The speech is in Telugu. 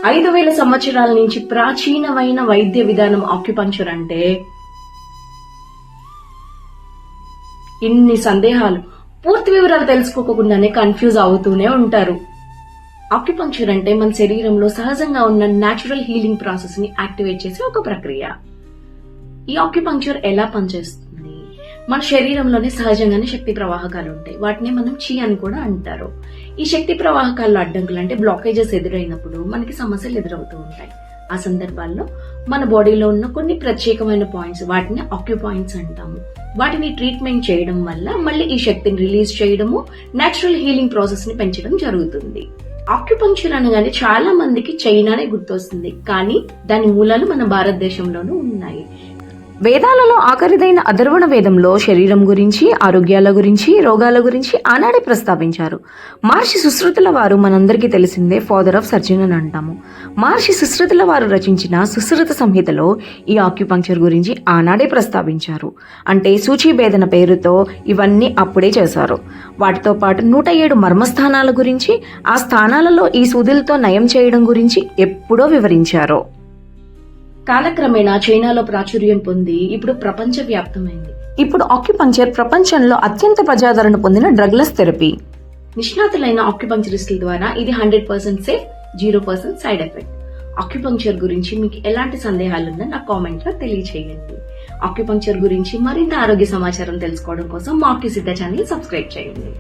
5,000 సంవత్సరాల నుంచి ప్రాచీనమైన వైద్య విధానం ఆక్యుపంక్చర్ అంటే ఇన్ని సందేహాలు, పూర్తి వివరాలు తెలుసుకోకుండానే కన్ఫ్యూజ్ అవుతూనే ఉంటారు. ఆక్యుపంక్చర్ అంటే మన శరీరంలో సహజంగా ఉన్న న్యాచురల్ హీలింగ్ ప్రాసెస్ ని యాక్టివేట్ చేసే ఒక ప్రక్రియ. ఈ ఆక్యుపంక్చర్ ఎలా పనిచేస్తుంది? మన శరీరంలోనే సహజంగానే శక్తి ప్రవాహకాలు ఉంటాయి. వాటిని మనం చి అని కూడా అంటారు. ఈ శక్తి ప్రవాహకాల్లో అడ్డంకులు అంటే బ్లాకేజెస్ ఎదురైనప్పుడు మనకి సమస్యలు ఎదురవుతూ ఉంటాయి. ఆ సందర్భాల్లో మన బాడీలో ఉన్న కొన్ని ప్రత్యేకమైన పాయింట్స్, వాటిని ఆక్యుపాయింట్స్ అంటాము. వాటిని ట్రీట్మెంట్ చేయడం వల్ల మళ్ళీ ఈ శక్తిని రిలీజ్ చేయడము, నేచురల్ హీలింగ్ ప్రాసెస్ ని పెంచడం జరుగుతుంది. ఆక్యుపంక్చర్ అనగానే చాలా మందికి చైనానే గుర్తొస్తుంది, కానీ దాని మూలాలు మన భారతదేశంలోనూ ఉన్నాయి. వేదాలలో ఆఖరిదైన అథర్వణ వేదంలో శరీరం గురించి, ఆరోగ్యాల గురించి, రోగాల గురించి ఆనాడే ప్రస్తావించారు. మహర్షి సుశ్రుతుల వారు మనందరికీ తెలిసిందే ఫాదర్ ఆఫ్ సర్జన్ అని అంటాము. మహర్షి సుశ్రుతుల వారు రచించిన సుశ్రుత సంహితలో ఈ ఆక్యుపంక్చర్ గురించి ఆనాడే ప్రస్తావించారు. అంటే సూచీభేదన పేరుతో ఇవన్నీ అప్పుడే చేశారు. వాటితో పాటు 107 మర్మస్థానాల గురించి, ఆ స్థానాలలో ఈ సూదులతో నయం చేయడం గురించి ఎప్పుడో వివరించారు. కాలక్రమేణా చైనాలో ప్రాచుర్యం పొంది ఇప్పుడు ప్రపంచ వ్యాప్తమైంది. ఇప్పుడు ఆక్యుపంక్చర్ ప్రపంచంలో అత్యంత ప్రజాదరణ పొందిన డ్రగ్లెస్ థెరపీ. నిష్ణాతులైన ఆక్యుపంక్చరిస్టుల ద్వారా ఇది 100% సేఫ్, 0% సైడ్ ఎఫెక్ట్. ఆక్యుపంక్చర్ గురించి మీకు ఎలాంటి సందేహాలున్నా నాకు కామెంట్ లో తెలియచేయండి. ఆక్యుపంక్చర్ గురించి మరింత ఆరోగ్య సమాచారం తెలుసుకోవడం కోసం మా ఆక్యుసిద్ధ ఛానల్ సబ్స్క్రైబ్ చేయండి.